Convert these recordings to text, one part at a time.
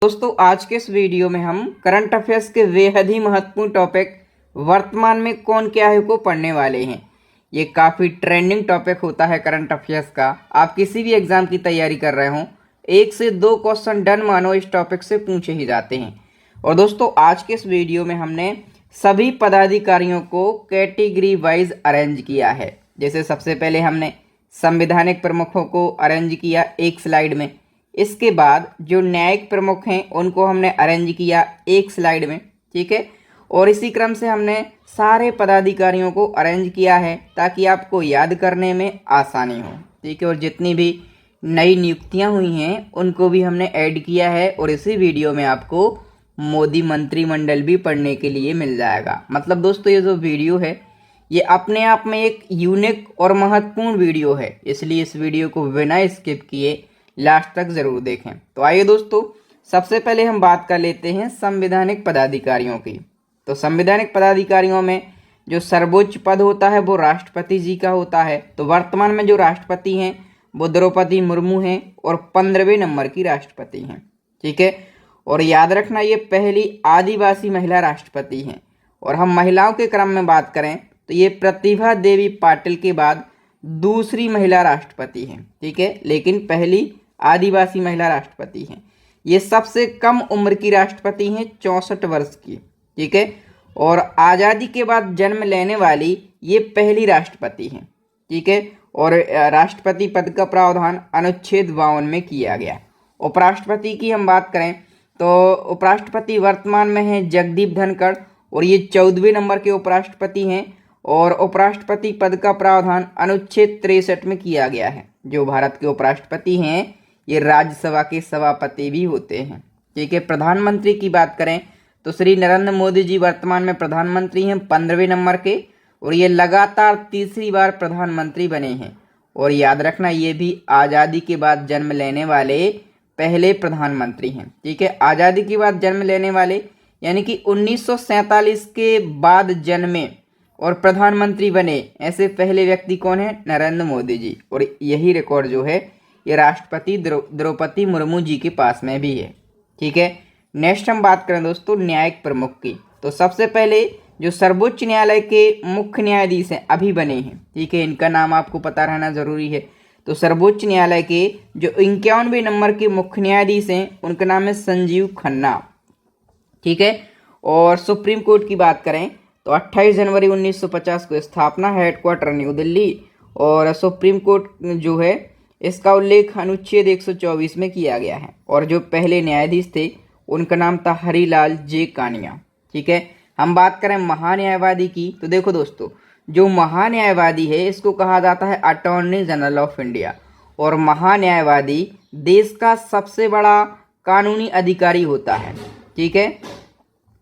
दोस्तों आज के इस वीडियो में हम करंट अफेयर्स के बेहद ही महत्वपूर्ण टॉपिक वर्तमान में कौन क्या है को पढ़ने वाले हैं। ये काफ़ी ट्रेंडिंग टॉपिक होता है करंट अफेयर्स का। आप किसी भी एग्जाम की तैयारी कर रहे हो, 1 से 2 क्वेश्चन डन मानो इस टॉपिक से पूछे ही जाते हैं। और दोस्तों आज के इस वीडियो में हमने सभी पदाधिकारियों को कैटेगरी वाइज अरेंज किया है। जैसे सबसे पहले हमने संवैधानिक प्रमुखों को अरेंज किया एक स्लाइड में, इसके बाद जो न्यायिक प्रमुख हैं उनको हमने अरेंज किया एक स्लाइड में, ठीक है। और इसी क्रम से हमने सारे पदाधिकारियों को अरेंज किया है ताकि आपको याद करने में आसानी हो, ठीक है। और जितनी भी नई नियुक्तियां हुई हैं उनको भी हमने ऐड किया है और इसी वीडियो में आपको मोदी मंत्रिमंडल भी पढ़ने के लिए मिल जाएगा। मतलब दोस्तों ये जो वीडियो है ये अपने आप में एक यूनिक और महत्वपूर्ण वीडियो है, इसलिए इस वीडियो को बिना स्किप किए लास्ट तक जरूर देखें। तो आइए दोस्तों सबसे पहले हम बात कर लेते हैं संवैधानिक पदाधिकारियों की। तो संवैधानिक पदाधिकारियों में जो सर्वोच्च पद होता है वो राष्ट्रपति जी का होता है। तो वर्तमान में जो राष्ट्रपति हैं वो द्रौपदी मुर्मू हैं और 15वें नंबर की राष्ट्रपति हैं, ठीक है। और याद रखना ये पहली आदिवासी महिला राष्ट्रपति हैं। और हम महिलाओं के क्रम में बात करें तो ये प्रतिभा देवी पाटिल के बाद दूसरी महिला राष्ट्रपति हैं, ठीक है, लेकिन पहली आदिवासी महिला राष्ट्रपति हैं। ये सबसे कम उम्र की राष्ट्रपति हैं, 64 वर्ष की, ठीक है। और आज़ादी के बाद जन्म लेने वाली ये पहली राष्ट्रपति हैं, ठीक है। और राष्ट्रपति पद का प्रावधान अनुच्छेद 52 में किया गया। उपराष्ट्रपति की हम बात करें तो उपराष्ट्रपति वर्तमान में हैं जगदीप धनखड़ और ये 14वें नंबर के उपराष्ट्रपति हैं। और उपराष्ट्रपति पद का प्रावधान अनुच्छेद 63 में किया गया है। जो भारत के उपराष्ट्रपति हैं ये राज्यसभा के सभापति भी होते हैं, ठीक है। प्रधानमंत्री की बात करें तो श्री नरेंद्र मोदी जी वर्तमान में प्रधानमंत्री हैं 15वें नंबर के और ये लगातार तीसरी बार प्रधानमंत्री बने हैं। और याद रखना ये भी आज़ादी के बाद जन्म लेने वाले पहले प्रधानमंत्री हैं, ठीक है। आज़ादी के बाद जन्म लेने वाले यानी कि 1947 के बाद जन्मे और प्रधानमंत्री बने ऐसे पहले व्यक्ति कौन है? नरेंद्र मोदी जी। और यही रिकॉर्ड जो है ये राष्ट्रपति द्रौपदी मुर्मू जी के पास में भी है, ठीक है। नेक्स्ट हम बात करें दोस्तों न्यायिक प्रमुख की। तो सबसे पहले जो सर्वोच्च न्यायालय के मुख्य न्यायाधीश हैं अभी बने हैं, ठीक है, इनका नाम आपको पता रहना जरूरी है। तो सर्वोच्च न्यायालय के जो 51वें नंबर के मुख्य न्यायाधीश हैं उनका नाम है संजीव खन्ना, ठीक है। और सुप्रीम कोर्ट की बात करें तो 28 जनवरी 1950 को स्थापना, हेडक्वार्टर न्यू दिल्ली। और सुप्रीम कोर्ट जो है इसका उल्लेख अनुच्छेद 124 में किया गया है। और जो पहले न्यायाधीश थे उनका नाम था हरिलाल जे कानिया, ठीक है। हम बात करें महान्यायवादी की तो देखो दोस्तों जो महान्यायवादी है इसको कहा जाता है अटॉर्नी जनरल ऑफ इंडिया। और महान्यायवादी देश का सबसे बड़ा कानूनी अधिकारी होता है, ठीक है।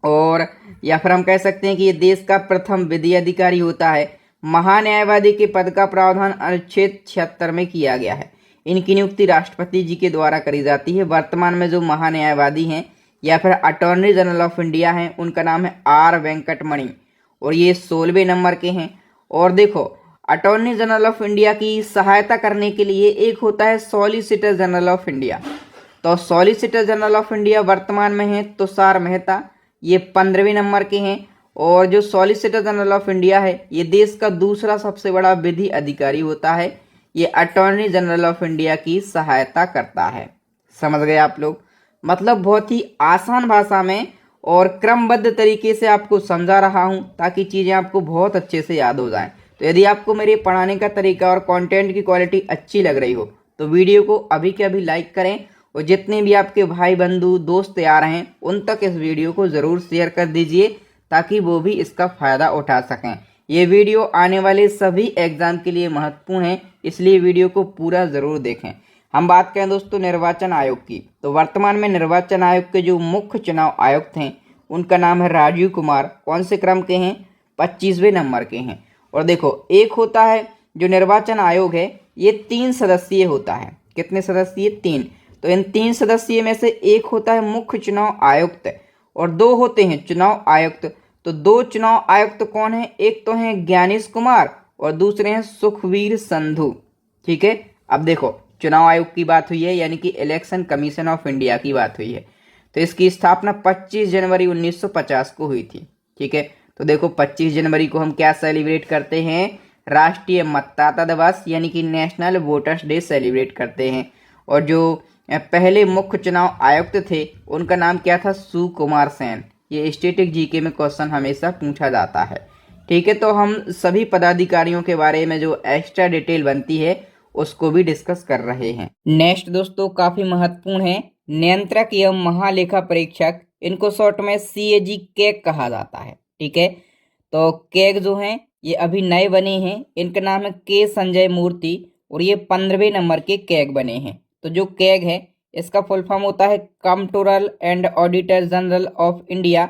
और या फिर हम कह सकते हैं कि ये देश का प्रथम विधि अधिकारी होता है। महान्यायवादी के पद का प्रावधान अनुच्छेद 76 में किया गया है। इनकी नियुक्ति राष्ट्रपति जी के द्वारा करी जाती है। वर्तमान में जो महान्यायवादी हैं या फिर अटॉर्नी जनरल ऑफ इंडिया हैं उनका नाम है आर वेंकटमणि और ये 16वें नंबर के हैं। और देखो अटॉर्नी जनरल ऑफ इंडिया की सहायता करने के लिए एक होता है सॉलिसिटर जनरल ऑफ इंडिया। तो सॉलिसिटर जनरल ऑफ इंडिया वर्तमान में है तुषार मेहता, ये 15वें नंबर के हैं। और जो सॉलिसिटर जनरल ऑफ इंडिया है ये देश का दूसरा सबसे बड़ा विधि अधिकारी होता है। ये अटॉर्नी जनरल ऑफ इंडिया की सहायता करता है। समझ गए आप लोग? मतलब बहुत ही आसान भाषा में और क्रमबद्ध तरीके से आपको समझा रहा हूं ताकि चीज़ें आपको बहुत अच्छे से याद हो जाएं। तो यदि आपको मेरे पढ़ाने का तरीका और कंटेंट की क्वालिटी अच्छी लग रही हो तो वीडियो को अभी के अभी लाइक करें और जितने भी आपके भाई बंधु दोस्त यार हैं उन तक इस वीडियो को ज़रूर शेयर कर दीजिए ताकि वो भी इसका फ़ायदा उठा सकें। ये वीडियो आने वाले सभी एग्ज़ाम के लिए महत्वपूर्ण है, इसलिए वीडियो को पूरा ज़रूर देखें। हम बात करें दोस्तों निर्वाचन आयोग की तो वर्तमान में निर्वाचन आयोग के जो मुख्य चुनाव आयुक्त हैं उनका नाम है राजीव कुमार। कौन से क्रम के हैं? 25वें नंबर के हैं। और देखो एक होता है जो निर्वाचन आयोग है ये 3 सदस्यीय होता है। कितने सदस्यीय? 3। तो इन 3 सदस्यीय में से एक होता है मुख्य चुनाव आयुक्त और 2 होते हैं चुनाव आयुक्त। तो 2 चुनाव आयुक्त कौन है? एक तो हैं ज्ञानेश कुमार और दूसरे हैं सुखवीर संधू, ठीक है। अब देखो चुनाव आयोग की बात हुई है यानी कि इलेक्शन कमीशन ऑफ इंडिया की बात हुई है। तो इसकी स्थापना 25 जनवरी 1950 को हुई थी। ठीक है, तो देखो 25 जनवरी को हम क्या सेलिब्रेट करते हैं, राष्ट्रीय मतदाता दिवस यानी कि नेशनल वोटर्स डे सेलिब्रेट करते हैं। और जो पहले मुख्य चुनाव आयुक्त थे उनका नाम क्या था, सुकुमार सेन। ये स्टैटिक जीके में क्वेश्चन हमेशा पूछा जाता है। ठीक है, तो हम सभी पदाधिकारियों के बारे में जो एक्स्ट्रा डिटेल बनती है उसको भी डिस्कस कर रहे हैं। नेक्स्ट दोस्तों काफी महत्वपूर्ण है, नियंत्रक एवं महालेखा परीक्षक, इनको शॉर्ट में CAG कैग कहा जाता है। ठीक है, तो कैग जो हैं ये अभी नए बने हैं, इनका नाम है के संजय मूर्ति और ये 15वें नंबर के कैग बने हैं। तो जो कैग है इसका फुल फॉर्म होता है controller and auditor general of India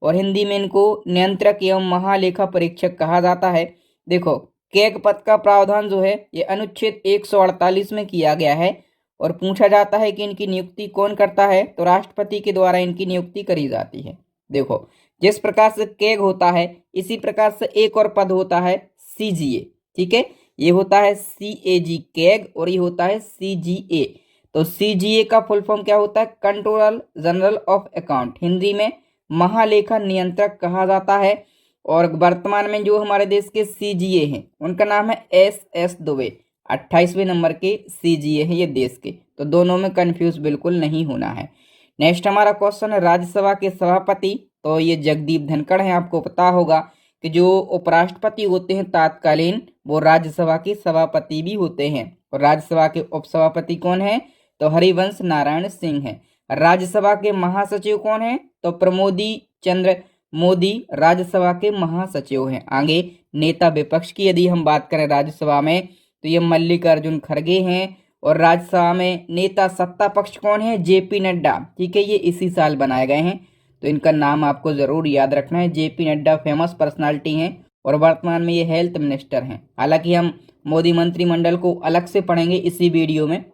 और हिंदी में इनको नियंत्रक एवं महालेखा परीक्षक कहा जाता है। देखो कैग पद का प्रावधान जो है ये अनुच्छेद 148 में किया गया है और पूछा जाता है कि इनकी नियुक्ति कौन करता है, तो राष्ट्रपति के द्वारा इनकी नियुक्ति करी जाती है। देखो जिस प्रकार से कैग होता है इसी प्रकार से एक और पद होता है CGA। ठीक है, ये होता है CAG कैग और ये होता है CGA। तो CGA का फुल फॉर्म क्या होता है, controller general of account, Hindi में महालेखा नियंत्रक कहा जाता है। और वर्तमान में जो हमारे देश के CGA हैं उनका नाम है SS दुबे, 28वें नंबर के CGA है ये देश के, तो दोनों में कंफ्यूज बिल्कुल नहीं होना है। नेक्स्ट हमारा क्वेश्चन है राज्यसभा के सभापति, तो ये जगदीप धनखड़ हैं। आपको पता होगा कि जो उपराष्ट्रपति होते हैं तात्कालीन वो राज्यसभा के सभापति भी होते हैं। और राज्यसभा के उपसभापति कौन है, तो हरिवंश नारायण सिंह है। राज्यसभा के महासचिव कौन है, तो प्रमोदी चंद्र मोदी राज्यसभा के महासचिव हैं। आगे नेता विपक्ष की यदि हम बात करें राज्यसभा में तो ये मल्लिकार्जुन खड़गे हैं। और राज्यसभा में नेता सत्ता पक्ष कौन है, JP नड्डा। ठीक है, ये इसी साल बनाए गए हैं, तो इनका नाम आपको जरूर याद रखना है। JP नड्डा फेमस पर्सनालिटी हैं और वर्तमान में ये हेल्थ मिनिस्टर हैं। हालांकि हम मोदी मंत्रिमंडल को अलग से पढ़ेंगे इसी वीडियो में।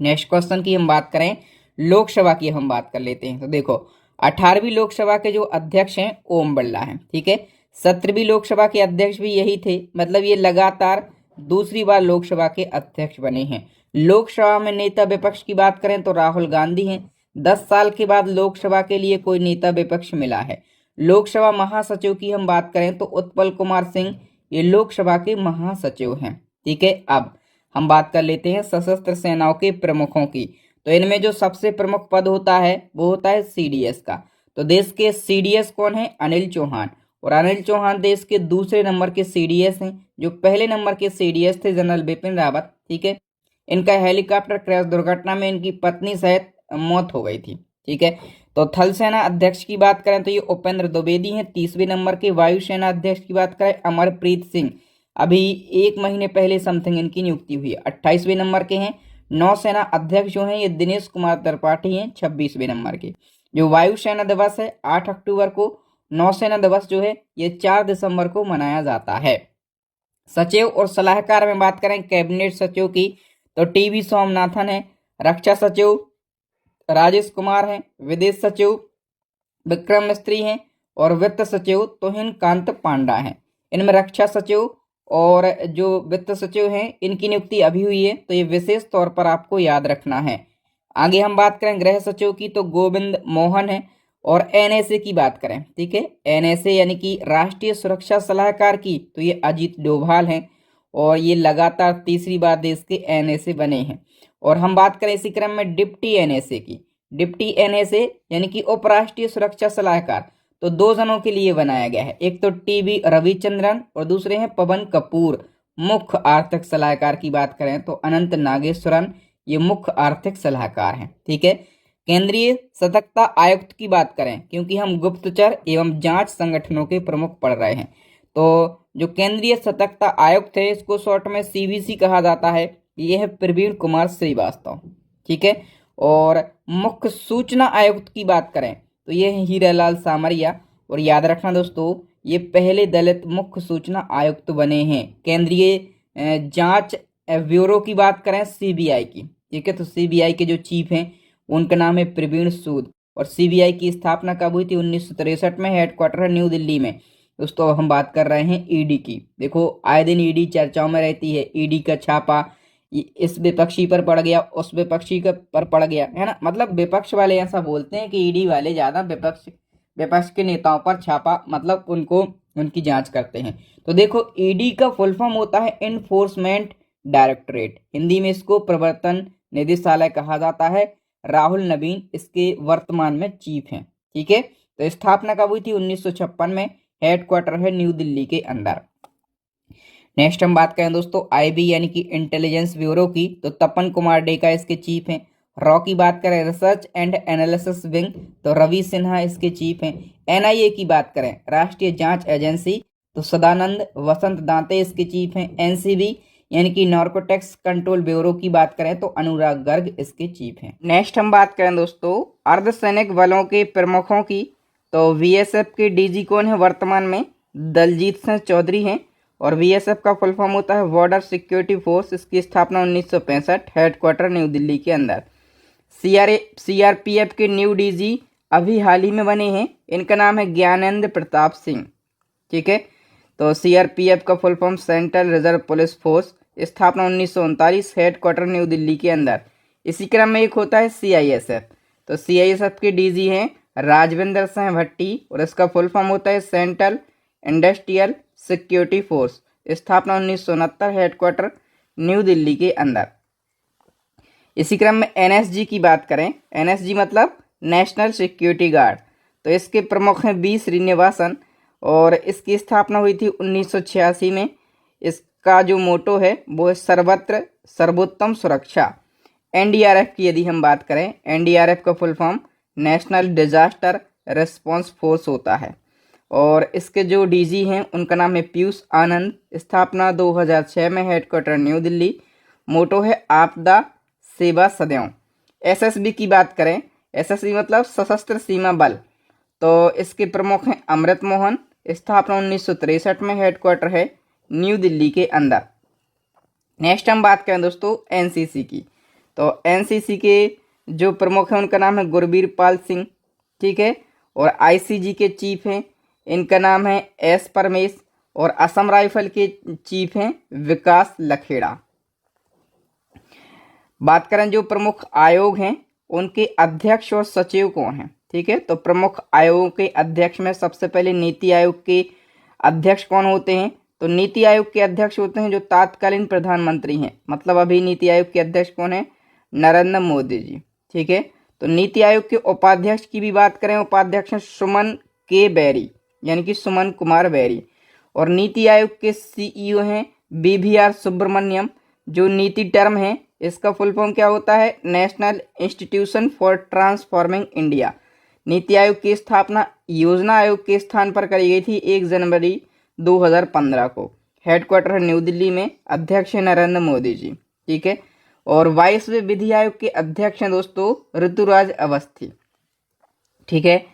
नेक्स्ट क्वेश्चन की हम बात करें, लोकसभा की हम बात कर लेते हैं। तो देखो 18वीं लोकसभा के जो अध्यक्ष हैं ओम बिरला हैं। ठीक है, 17वीं लोकसभा के अध्यक्ष भी यही थे, मतलब ये लगातार दूसरी बार लोकसभा के अध्यक्ष बने हैं। लोकसभा में नेता विपक्ष की बात करें तो राहुल गांधी हैं। 10 साल के बाद लोकसभा के लिए कोई नेता विपक्ष मिला है। लोकसभा महासचिव की हम बात करें तो उत्पल कुमार सिंह ये लोकसभा के महासचिव हैं। ठीक है, अब हम बात कर लेते हैं सशस्त्र सेनाओं के प्रमुखों की। तो इनमें जो सबसे प्रमुख पद होता है वो होता है CDS का। तो देश के CDS कौन है, अनिल चौहान। और अनिल चौहान देश के दूसरे नंबर के CDS हैं। जो पहले नंबर के CDS थे जनरल बिपिन रावत। ठीक है, इनका हेलीकॉप्टर क्रैश दुर्घटना में इनकी पत्नी सहित मौत हो गई थी। ठीक है, तो थल सेना अध्यक्ष की बात करें तो ये उपेंद्र द्विवेदी हैं 30वें नंबर के। वायुसेना अध्यक्ष की बात करें अमरप्रीत सिंह, अभी 1 महीने पहले समथिंग इनकी नियुक्ति हुई है, 28वें नंबर के हैं। नौसेना अध्यक्ष जो हैं ये दिनेश कुमार त्रिपाठी हैं 26वें नंबर के। जो वायुसेना दिवस है 8 अक्टूबर को, नौसेना दिवस जो है ये 4 दिसंबर को मनाया जाता है। सचिव और सलाहकार में बात करें कैबिनेट सचिव की तो TB सोमनाथन है। रक्षा सचिव राजेश कुमार हैं। विदेश सचिव विक्रम मिस्त्री हैं और वित्त सचिव तुहिन कांत पांडा हैं। इनमें रक्षा सचिव और जो वित्त सचिव हैं इनकी नियुक्ति अभी हुई है, तो ये विशेष तौर पर आपको याद रखना है। आगे हम बात करें गृह सचिव की तो गोविंद मोहन है। और NSA की बात करें, ठीक है, NSA यानी कि राष्ट्रीय सुरक्षा सलाहकार की तो ये अजीत डोभाल हैं और ये लगातार तीसरी बार देश के NSA बने हैं। और हम बात करें इसी क्रम में डिप्टी NSA की, डिप्टी NSA यानी कि उपराष्ट्रीय सुरक्षा सलाहकार तो 2 जनों के लिए बनाया गया है, एक तो TB रविचंद्रन और दूसरे हैं पवन कपूर। मुख्य आर्थिक सलाहकार की बात करें तो अनंत नागेश्वरन ये मुख्य आर्थिक सलाहकार हैं। ठीक है, केंद्रीय सतर्कता आयुक्त की बात करें, क्योंकि हम गुप्तचर एवं जांच संगठनों के प्रमुख पढ़ रहे हैं, तो जो केंद्रीय सतर्कता आयुक्त है इसको शॉर्ट में CVC कहा जाता है, ये है प्रवीण कुमार श्रीवास्तव। ठीक है, और मुख्य सूचना आयुक्त की बात करें तो ये है हीरालाल सामरिया। और याद रखना दोस्तों ये पहले दलित मुख्य सूचना आयुक्त बने हैं। केंद्रीय जांच ब्यूरो की बात करें CBI की, ठीक है, तो CBI के जो चीफ हैं उनका नाम है प्रवीण सूद। और CBI की स्थापना कब हुई थी, 1963 में। हेडक्वार्टर है न्यू दिल्ली में। दोस्तों हम बात कर रहे हैं ED की। देखो आए दिन ED चर्चाओं में रहती है, ED का छापा इस विपक्षी पर पड़ गया, उस विपक्षी के पर पड़ गया, है ना। मतलब विपक्ष वाले ऐसा बोलते हैं कि ईडी वाले ज्यादा विपक्ष के नेताओं पर छापा मतलब उनको उनकी जांच करते हैं। तो देखो ईडी का फुल फॉर्म होता है इन्फोर्समेंट डायरेक्टोरेट, हिंदी में इसको प्रवर्तन निदेशालय कहा जाता है। राहुल नवीन इसके वर्तमान में चीफ हैं। ठीक है, तो स्थापना कब हुई थी? 1956 में। हेडक्वार्टर है न्यू दिल्ली के अंदर। नेक्स्ट हम बात करें दोस्तों आईबी यानी कि इंटेलिजेंस ब्यूरो की, तो तपन कुमार डेका इसके चीफ हैं। रॉ की बात करें रिसर्च एंड एनालिसिस विंग, तो रवि सिन्हा इसके चीफ हैं। एनआईए की बात करें राष्ट्रीय जांच एजेंसी, तो सदानंद वसंत दांते इसके चीफ हैं। एनसीबी यानी कि नार्कोटिक्स कंट्रोल ब्यूरो की बात करें तो अनुराग गर्ग इसके चीफ हैं। नेक्स्ट हम बात करें दोस्तों अर्धसैनिक बलों के प्रमुखों की, तो बीएसएफ के डीजी कौन है वर्तमान में? दलजीत सिंह चौधरी हैं। और बीएसएफ का फुल फॉर्म होता है बॉर्डर सिक्योरिटी फोर्स, इसकी स्थापना 1965, हेडक्वार्टर न्यू दिल्ली के अंदर। सीआरपीएफ के न्यू डीजी अभी हाल ही में बने हैं, इनका नाम है ज्ञानेंद्र प्रताप सिंह। ठीक है, तो सीआरपीएफ का full form central reserve police force, स्थापना 1939, हेडक्वार्टर न्यू दिल्ली के अंदर। इसी क्रम में एक होता है सीआईएसएफ, तो सीआईएसएफ के डीजी हैं राजविंदर सिंह भट्टी और इसका फुल फॉर्म होता है सेंट्रल इंडस्ट्रियल सिक्योरिटी फोर्स, स्थापना 1969, हेडक्वार्टर न्यू दिल्ली के अंदर। इसी क्रम में एनएसजी की बात करें, एनएसजी मतलब नेशनल सिक्योरिटी गार्ड, तो इसके प्रमुख हैं बी श्रीनिवासन और इसकी स्थापना हुई थी 1986 में। इसका जो मोटो है वो है सर्वत्र सर्वोत्तम सुरक्षा। एनडीआरएफ की यदि हम बात करें, एनडीआरएफ का full form national disaster response force होता है और इसके जो डीजी हैं उनका नाम है पीयूष आनंद, स्थापना 2006 में, हेडक्वार्टर न्यू दिल्ली। मोटो है आपदा सेवा सदैव। एसएसबी की बात करें, एसएसबी मतलब सशस्त्र सीमा बल, तो इसके प्रमुख हैं अमृत मोहन, स्थापना 1963 में, हेडक्वार्टर है न्यू दिल्ली के अंदर। नेक्स्ट हम बात करें दोस्तों एनसीसी की, तो एनसीसी के जो प्रमुख हैं उनका नाम है गुरबीर पाल सिंह। ठीक है, और आईसीजी के चीफ हैं, इनका नाम है एस परमेश और असम राइफल के चीफ हैं विकास लखेड़ा। बात करें जो प्रमुख आयोग हैं उनके अध्यक्ष और सचिव कौन हैं? ठीक है, तो प्रमुख आयोगों के अध्यक्ष में सबसे पहले नीति आयोग के अध्यक्ष कौन होते हैं? तो नीति आयोग के अध्यक्ष होते हैं जो तात्कालीन प्रधानमंत्री हैं, मतलब अभी नीति आयोग के अध्यक्ष कौन है? नरेंद्र मोदी जी। ठीक है, तो नीति आयोग के उपाध्यक्ष की भी बात करें, उपाध्यक्ष हैं सुमन के बैरी यानी कि सुमन कुमार बैरी। और नीति आयोग के सीईओ हैं बीवीआर सुब्रमण्यम। जो नीति टर्म है इसका फुल फॉर्म क्या होता है? National institution for transforming India. NITI Aayog की स्थापना योजना आयोग के स्थान पर करी गई थी 1 जनवरी 2015 को। हेडक्वार्टर है न्यू दिल्ली में, अध्यक्ष है नरेंद्र मोदी जी। ठीक है, और 22वें विधि आयोग के अध्यक्ष हैं दोस्तों ऋतुराज अवस्थी। ठीक है,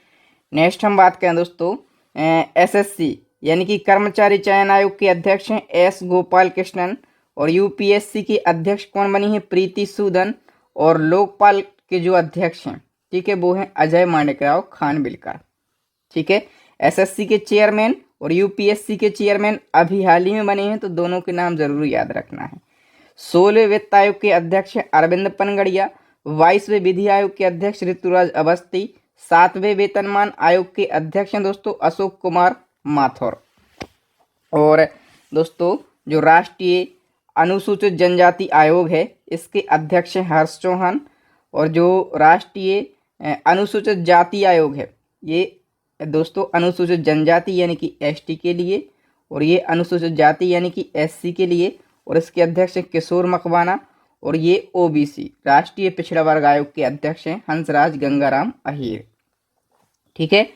नेक्स्ट हम बात करें दोस्तों एसएससी यानी कि कर्मचारी चयन आयोग के अध्यक्ष हैं एस गोपाल कृष्णन। और यूपीएससी की अध्यक्ष कौन बनी है? प्रीति सूदन। और लोकपाल के जो अध्यक्ष हैं, ठीक है, वो हैं अजय मांडकराव खानविलकर। ठीक है, एसएससी के चेयरमैन और यूपीएससी के चेयरमैन अभी हाल ही में बने हैं, तो दोनों के नाम जरूर याद रखना है। 16वें वित्त आयोग के अध्यक्ष अरविंद पनगड़िया। 22वें विधि आयोग के अध्यक्ष ऋतुराज अवस्थी। 7वें वेतनमान आयोग के अध्यक्ष हैं दोस्तों अशोक कुमार माथुर। और दोस्तों जो राष्ट्रीय अनुसूचित जनजाति आयोग है इसके अध्यक्ष हैं हर्ष चौहान। और जो राष्ट्रीय अनुसूचित जाति आयोग है ये दोस्तों अनुसूचित जनजाति यानी कि एसटी के लिए और ये अनुसूचित जाति यानी कि एससी के लिए, और इसके अध्यक्ष हैं किशोर मकवाना। और ये ओबीसी राष्ट्रीय पिछड़ा वर्ग आयोग के अध्यक्ष हैं हंसराज गंगाराम अहीर। ठीक है,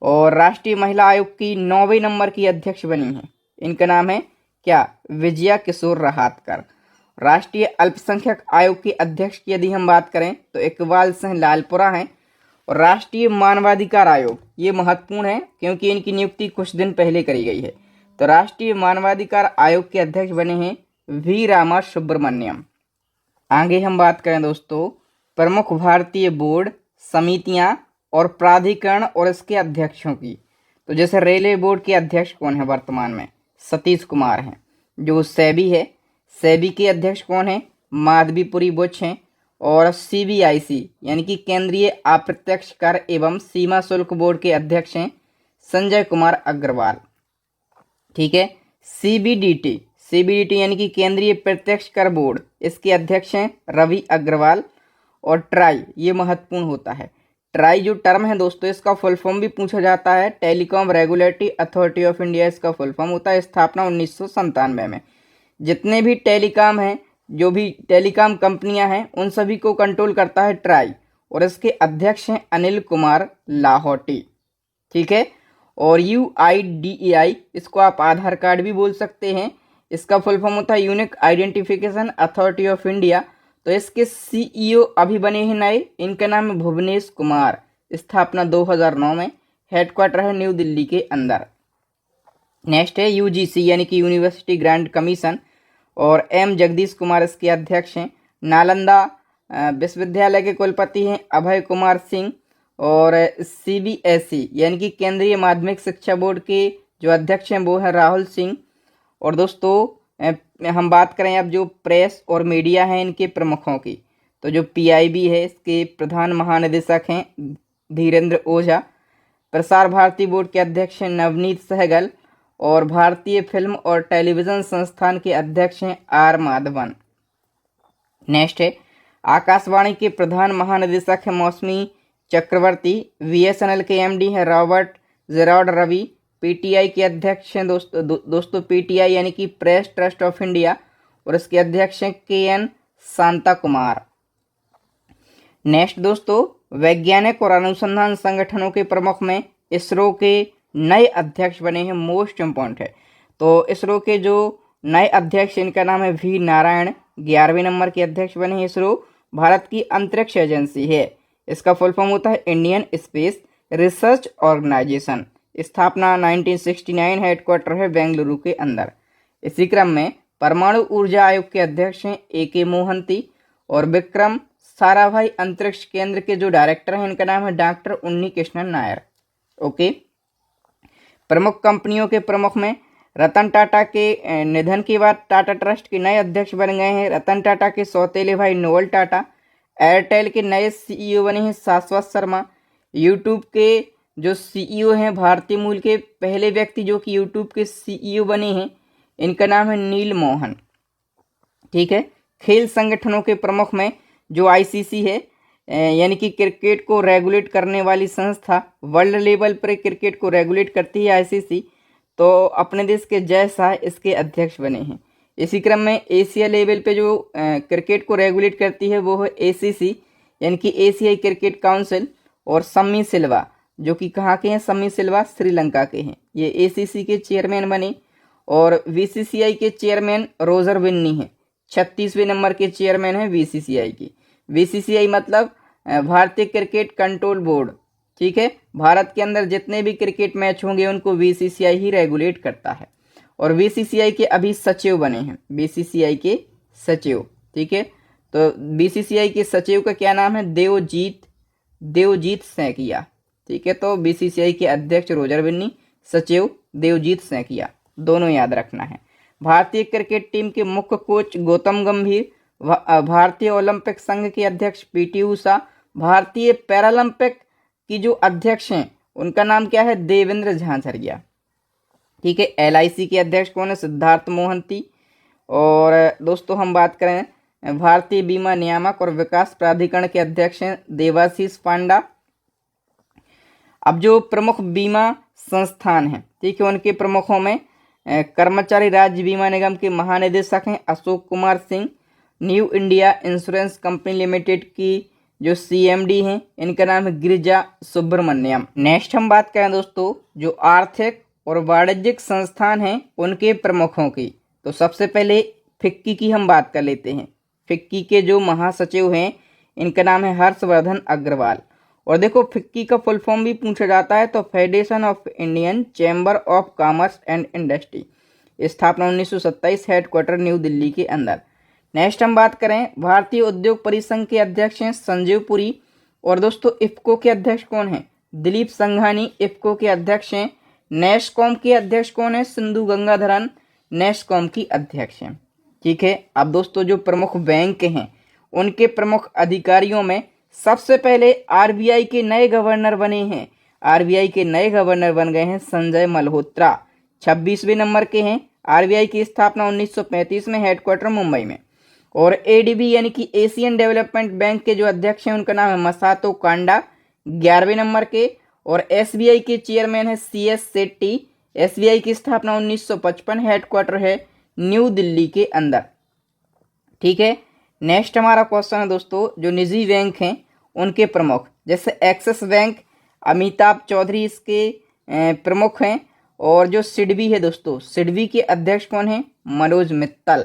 और राष्ट्रीय महिला आयोग की 9वें नंबर की अध्यक्ष बनी है, इनका नाम है क्या? विजया किशोर रहातकर। राष्ट्रीय अल्पसंख्यक आयोग के अध्यक्ष की यदि हम बात करें तो इकबाल सिंह लालपुरा हैं। और राष्ट्रीय मानवाधिकार आयोग ये महत्वपूर्ण है क्योंकि इनकी नियुक्ति कुछ दिन पहले करी गई है, तो राष्ट्रीय मानवाधिकार आयोग के अध्यक्ष बने हैं वी रामा सुब्रमण्यम। आगे हम बात करें दोस्तों प्रमुख भारतीय बोर्ड, समितियां और प्राधिकरण और इसके अध्यक्षों की, तो जैसे रेलवे बोर्ड के अध्यक्ष कौन है वर्तमान में? सतीश कुमार हैं। जो सेबी है, सेबी के अध्यक्ष कौन है? माधवीपुरी बुच हैं। और CBIC यानी कि केंद्रीय अप्रत्यक्ष कर एवं सीमा शुल्क बोर्ड के अध्यक्ष हैं संजय कुमार अग्रवाल। ठीक है। CBDT यानी कि केंद्रीय प्रत्यक्ष कर बोर्ड, इसके अध्यक्ष हैं रवि अग्रवाल। और ट्राई, ये महत्वपूर्ण होता है। ट्राई जो टर्म है दोस्तों, इसका फुल फॉर्म भी पूछा जाता है, telecom regulatory authority of India इसका फुल फॉर्म होता है। स्थापना 1997 में। जितने भी टेलीकॉम हैं, जो भी टेलीकॉम कंपनियां हैं, उन सभी को कंट्रोल करता है ट्राई, और इसके अध्यक्ष हैं अनिल कुमार लाहौटी। ठीक है। और UIDAI, इसको आप आधार कार्ड भी बोल सकते हैं, इसका फुल फॉर्म होता है unique identification authority of India. तो इसके CEO अभी बने हैं नए, इनका नाम है भुवनेश कुमार। स्थापना 2009 में, हेडक्वार्टर है न्यू दिल्ली के अंदर। नेक्स्ट है UGC यानी कि यूनिवर्सिटी ग्रांट कमीशन, और M जगदीश कुमार इसके अध्यक्ष हैं। नालंदा विश्वविद्यालय के कुलपति हैं अभय कुमार सिंह। और CBSE यानी कि केंद्रीय माध्यमिक शिक्षा बोर्ड के जो अध्यक्ष हैं वो हैं राहुल सिंह। और दोस्तों हम बात करें अब जो प्रेस और मीडिया हैं इनके प्रमुखों की, तो जो PIB है इसके प्रधान महानिदेशक हैं धीरेन्द्र ओझा। प्रसार भारती बोर्ड के अध्यक्ष हैं नवनीत सहगल। और भारतीय फिल्म और टेलीविजन संस्थान के अध्यक्ष हैं R माधवन। नेक्स्ट है आकाशवाणी के प्रधान महानिदेशक हैं मौसमी चक्रवर्ती। BSNL के MD हैं रॉबर्ट जेराल्ड रवि। PTI के अध्यक्ष हैं दोस्तों PTI यानी कि प्रेस ट्रस्ट ऑफ इंडिया, और इसके अध्यक्ष हैं KN शांता कुमार। नेक्स्ट दोस्तों, वैज्ञानिक और अनुसंधान संगठनों के प्रमुख में इसरो के नए अध्यक्ष बने हैं, मोस्ट इम्पोर्टेंट है। तो इसरो के जो नए अध्यक्ष, इनका नाम है V नारायण, 11वें नंबर के अध्यक्ष बने हैं। इसरो भारत की अंतरिक्ष एजेंसी है, इसका फुल फॉर्म होता है इंडियन स्पेस रिसर्च ऑर्गेनाइजेशन। स्थापना 1969, हेडक्वार्टर है बेंगलुरु के अंदर। इसी क्रम में परमाणु ऊर्जा आयोग के अध्यक्ष हैं AK मोहंती। और विक्रम साराभाई अंतरिक्ष केंद्र के जो डायरेक्टर हैं, इनका नाम है डॉक्टर उन्नी कृष्णन नायर। ओके। प्रमुख कंपनियों के प्रमुख में रतन टाटा के निधन के बाद टाटा ट्रस्ट के नए अध्यक्ष बन गए हैं रतन टाटा के सौतेले भाई नोएल टाटा। एयरटेल के नए CEO बने हैं शाश्वत शर्मा। यूट्यूब के जो CEO हैं भारतीय मूल के पहले व्यक्ति जो कि यूट्यूब के CEO बने हैं, इनका नाम है नील मोहन। ठीक है। खेल संगठनों के प्रमुख में जो ICC है यानी कि क्रिकेट को रेगुलेट करने वाली संस्था, वर्ल्ड लेवल पर क्रिकेट को रेगुलेट करती है ICC, तो अपने देश के जय शाह इसके अध्यक्ष बने हैं। इसी क्रम में एशिया लेवल पे जो क्रिकेट को रेगुलेट करती है वो है ACC यानी कि एशियाई क्रिकेट काउंसिल। और सम्मी सिल्वा जो कि कहाँ के हैं, सम्मी सिल्वा श्रीलंका के हैं, ये ACC के चेयरमैन बने। और BCCI के चेयरमैन रोजर विन्नी हैं, 36वें नंबर के चेयरमैन हैं BCCI की। BCCI मतलब भारतीय क्रिकेट कंट्रोल बोर्ड। ठीक है। भारत के अंदर जितने भी क्रिकेट मैच होंगे उनको BCCI ही रेगुलेट करता है। और BCCI के अभी सचिव बने हैं, BCCI के सचिव। ठीक है। तो BCCI के सचिव का क्या नाम है, देवजीत सैकिया। ठीक है। तो BCCI के अध्यक्ष रोजर विन्नी, सचिव देवजीत सैकिया, दोनों याद रखना है। भारतीय क्रिकेट टीम के मुख्य कोच गौतम गंभीर। भारतीय ओलंपिक संघ के अध्यक्ष PT उषा। भारतीय पैरालंपिक की जो अध्यक्ष हैं उनका नाम क्या है, देवेंद्र झाझरिया। ठीक है। LIC के अध्यक्ष कौन है, सिद्धार्थ मोहंती। और दोस्तों हम बात करें भारतीय बीमा नियामक और विकास प्राधिकरण के अध्यक्ष हैं देवाशीष पांडा। अब जो प्रमुख बीमा संस्थान हैं, ठीक है, उनके प्रमुखों में कर्मचारी राज्य बीमा निगम के महानिदेशक हैं Ashok Kumar Singh. New India insurance company limited की जो CMD हैं, इनका नाम है गिरिजा सुब्रमण्यम। नेक्स्ट हम बात करें दोस्तों जो आर्थिक और वाणिज्यिक संस्थान हैं उनके प्रमुखों की, तो सबसे पहले फिक्की की हम बात कर लेते हैं। फिक्की के जो महासचिव हैं इनका नाम है हर्षवर्धन अग्रवाल। और देखो फिक्की का फुल फॉर्म भी पूछा जाता है, तो federation of Indian chamber of commerce and industry. स्थापना 1927, हेडक्वार्टर न्यू दिल्ली के अंदर। नेक्स्ट हम बात करें भारतीय उद्योग परिसंघ के अध्यक्ष हैं संजीव पुरी। और दोस्तों इफ्को के अध्यक्ष कौन हैं, दिलीप संघानी इफ्को के अध्यक्ष हैं। नेस्कॉम के अध्यक्ष कौन है, सिंधु गंगाधरन नेस्कॉम की अध्यक्ष हैं। ठीक है। अब दोस्तों जो प्रमुख बैंक हैं उनके प्रमुख अधिकारियों में सबसे पहले आरबीआई के नए गवर्नर बने हैं। आरबीआई के नए गवर्नर बन गए हैं संजय मल्होत्रा, 26वें नंबर के हैं। आरबीआई की स्थापना 1935 में, हेडक्वार्टर मुंबई में। और एडीबी यानी कि एशियन डेवलपमेंट बैंक के जो अध्यक्ष हैं उनका नाम है मसातो कांडा, 11वें नंबर के। और एसबीआई के चेयरमैन है सीएस शेट्टी। एसबीआई की स्थापना 1955, हेडक्वार्टर है न्यू दिल्ली के अंदर। ठीक है। नेक्स्ट हमारा क्वेश्चन है दोस्तों, जो निजी बैंक हैं उनके प्रमुख, जैसे एक्सिस बैंक, अमिताभ चौधरी इसके प्रमुख हैं। और जो सिडबी है दोस्तों, सिडबी के अध्यक्ष कौन हैं? मनोज मित्तल।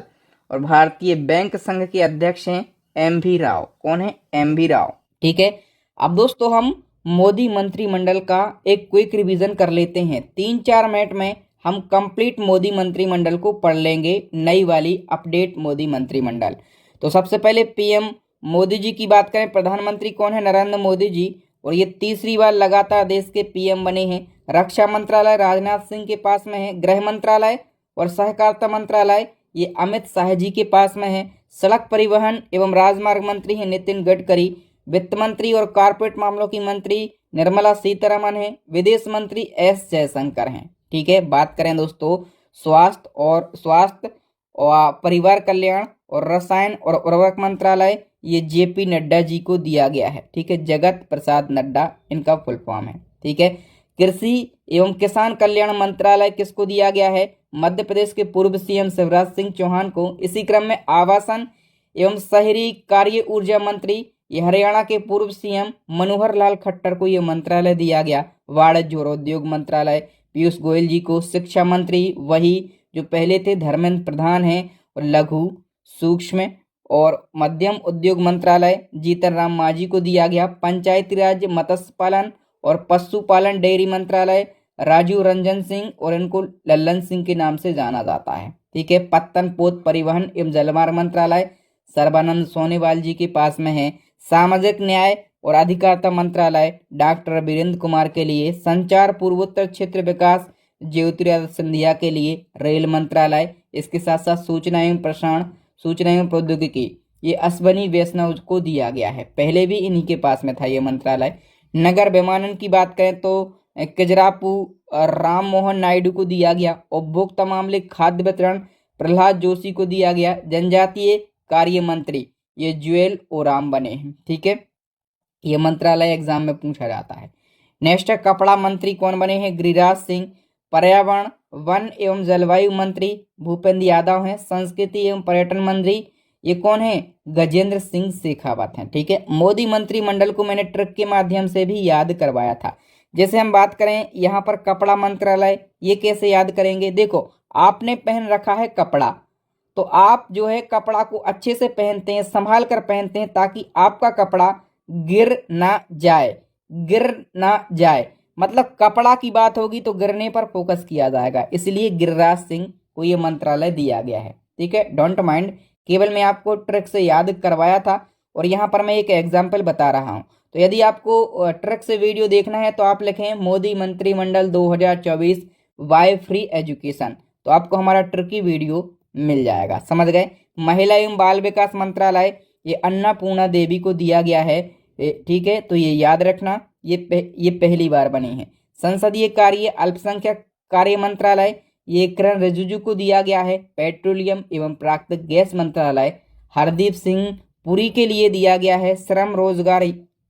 और भारतीय बैंक संघ के अध्यक्ष हैं एमवी राव। कौन है? एमवी राव। ठीक है। अब दोस्तों हम मोदी मंत्रिमंडल का एक क्विक रिवीजन कर लेते हैं। 3-4 मिनट में हम कंप्लीट मोदी मंत्रिमंडल को पढ़ लेंगे, नई वाली अपडेट मोदी मंत्रिमंडल। तो सबसे पहले पीएम मोदी जी की बात करें, प्रधानमंत्री कौन है? नरेंद्र मोदी जी। और ये तीसरी बार लगातार देश के पीएम बने हैं। रक्षा मंत्रालय राजनाथ सिंह के पास में है। गृह मंत्रालय और सहकारिता मंत्रालय ये अमित शाह जी के पास में है। सड़क परिवहन एवं राजमार्ग मंत्री है नितिन गडकरी। वित्त मंत्री और कारपोरेट मामलों की मंत्री निर्मला सीतारमन है। विदेश मंत्री एस जयशंकर हैं। ठीक है। बात करें दोस्तों स्वास्थ्य और परिवार कल्याण और रसायन और उर्वरक मंत्रालय, ये जेपी नड्डा जी को दिया गया है। ठीक है। जगत प्रसाद नड्डा इनका फुल फॉर्म है। ठीक है। कृषि एवं किसान कल्याण मंत्रालय किसको दिया गया है? मध्य प्रदेश के पूर्व सीएम शिवराज सिंह चौहान को। इसी क्रम में आवासन एवं शहरी कार्य ऊर्जा मंत्री, ये हरियाणा के पूर्व सीएम मनोहर लाल खट्टर को ये मंत्रालय दिया गया। वाणिज्य और उद्योग मंत्रालय पीयूष गोयल जी को। शिक्षा मंत्री वही जो पहले थे धर्मेंद्र प्रधान हैं। और लघु सूक्ष्म और मध्यम उद्योग मंत्रालय जीतन राम मांझी को दिया गया। पंचायती राज, मत्स्य पालन और पशुपालन डेयरी मंत्रालय राजीव रंजन सिंह और इनको लल्लन सिंह के नाम से जाना जाता है। ठीक है। पत्तन पोत परिवहन एवं जलमार्ग मंत्रालय सर्बानंद सोनोवाल जी के पास में है। सामाजिक न्याय और अधिकारिता मंत्रालय डॉक्टर वीरेंद्र कुमार के लिए। संचार पूर्वोत्तर क्षेत्र विकास ज्योतिरादित्य सिंधिया के लिए। रेल मंत्रालय, इसके साथ साथ सूचना एवं प्रसारण, सूचना एवं प्रौद्योगिकी, ये अश्वनी वैष्णव को दिया गया है। पहले भी इन्हीं के पास में था ये मंत्रालय। नगर विमानन की बात करें तो किजरापू राम मोहन नायडू को दिया गया। उपभोक्ता मामले खाद्य वितरण प्रहलाद जोशी को दिया गया। जनजातीय कार्य मंत्री ये जुएल ओराम बने हैं। ठीक है। ये मंत्रालय एग्जाम में पूछा जाता है। नेक्स्ट है कपड़ा मंत्री कौन बने हैं? गिरिराज सिंह। पर्यावरण वन एवं जलवायु मंत्री भूपेंद्र यादव हैं। संस्कृति एवं पर्यटन मंत्री ये कौन है? गजेंद्र सिंह शेखावत हैं। ठीक है। मोदी मंत्रिमंडल को मैंने ट्रिक के माध्यम से भी याद करवाया था। जैसे हम बात करें यहाँ पर कपड़ा मंत्रालय, ये कैसे याद करेंगे? देखो, आपने पहन रखा है कपड़ा, तो आप जो है कपड़ा को अच्छे से पहनते हैं, संभाल कर पहनते हैं ताकि आपका कपड़ा गिर ना जाए। मतलब कपड़ा की बात होगी तो गिरने पर फोकस किया जाएगा, इसलिए गिरिराज सिंह को ये मंत्रालय दिया गया है। ठीक है। डोंट माइंड, केवल मैं आपको ट्रिक से याद करवाया था और यहाँ पर मैं एक एग्जाम्पल बता रहा हूँ। तो यदि आपको ट्रिक से वीडियो देखना है तो आप लिखें मोदी मंत्रिमंडल 2024 वाई फ्री एजुकेशन, तो आपको हमारा ट्रिकी वीडियो मिल जाएगा। समझ गए। महिला एवं बाल विकास मंत्रालय ये अन्नपूर्णा देवी को दिया गया है। ठीक है। तो ये याद रखना, ये पहली बार बनी है। संसदीय कार्य अल्पसंख्यक कार्य मंत्रालय ये किरण रिजिजू को दिया गया है। पेट्रोलियम एवं प्राकृतिक गैस मंत्रालय हरदीप सिंह पुरी के लिए दिया गया है। श्रम रोजगार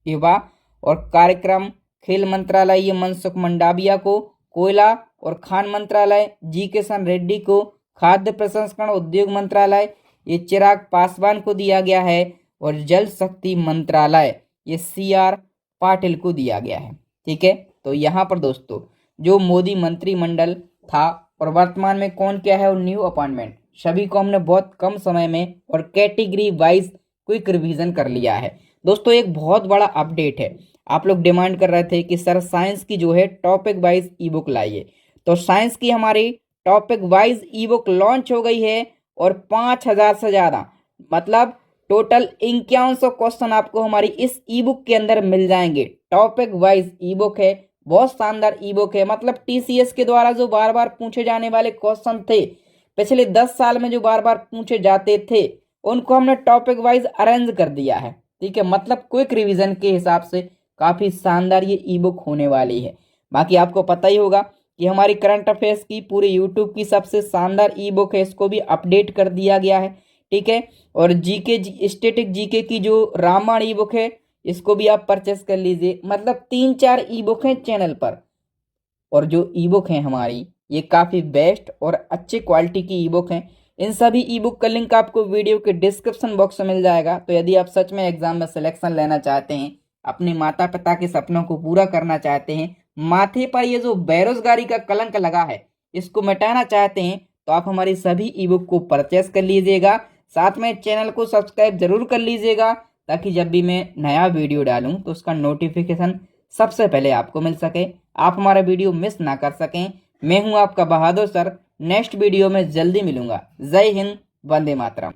युवा और कार्यक्रम खेल मंत्रालय ये मनसुख मंडाविया को। कोयला और खान मंत्रालय जी किशन रेड्डी को। खाद्य प्रसंस्करण उद्योग मंत्रालय ये चिराग पासवान को दिया गया है। और जल शक्ति मंत्रालय ये सीआर पाटिल को दिया गया है। ठीक है। तो यहाँ पर दोस्तों जो मोदी मंत्रिमंडल था और वर्तमान में कौन क्या है और न्यू अपॉइंटमेंट, सभी को हमने बहुत कम समय में और कैटेगरी वाइज क्विक रिवीजन कर लिया है। दोस्तों एक बहुत बड़ा अपडेट है। आप लोग डिमांड कर रहे थे कि सर साइंस की जो है टॉपिक वाइज ई बुक लाइए, तो साइंस की हमारी टॉपिक वाइज ई बुक लॉन्च हो गई है और 5000 से ज़्यादा, मतलब टोटल 5100 क्वेश्चन आपको हमारी इस ई बुक के अंदर मिल जाएंगे। टॉपिक वाइज ई बुक है, बहुत शानदार ई बुक है। मतलब टीसीएस के द्वारा जो बार बार पूछे जाने वाले क्वेश्चन थे पिछले 10 साल में जो बार बार पूछे जाते थे उनको हमने टॉपिक वाइज अरेंज कर दिया है। ठीक है, मतलब क्विक रिवीजन के हिसाब से काफी शानदार ये ई बुक होने वाली है। बाकी आपको पता ही होगा कि हमारी करंट अफेयर्स की पूरे यूट्यूब की सबसे शानदार ई बुक है, इसको भी अपडेट कर दिया गया है। ठीक है, और जीके स्टैटिक जीके की जो रामायण ई बुक है इसको भी आप परचेस कर लीजिए। मतलब 3-4 ई बुक हैं चैनल पर, और जो ई बुक है हमारी ये काफ़ी बेस्ट और अच्छी क्वालिटी की ई बुक हैं। इन सभी ई बुक का लिंक आपको वीडियो के डिस्क्रिप्शन बॉक्स में मिल जाएगा। तो यदि आप सच में एग्जाम में सिलेक्शन लेना चाहते हैं, अपने माता पिता के सपनों को पूरा करना चाहते हैं, माथे पर ये जो बेरोजगारी का कलंक लगा है इसको मिटाना चाहते हैं, तो आप हमारी सभी ई बुक को परचेस कर लीजिएगा। साथ में चैनल को सब्सक्राइब जरूर कर लीजिएगा, ताकि जब भी मैं नया वीडियो डालूं तो उसका नोटिफिकेशन सबसे पहले आपको मिल सके, आप हमारा वीडियो मिस ना कर सकें। मैं हूं आपका बहादुर सर, नेक्स्ट वीडियो में जल्दी मिलूंगा। जय हिंद, वंदे मातरम।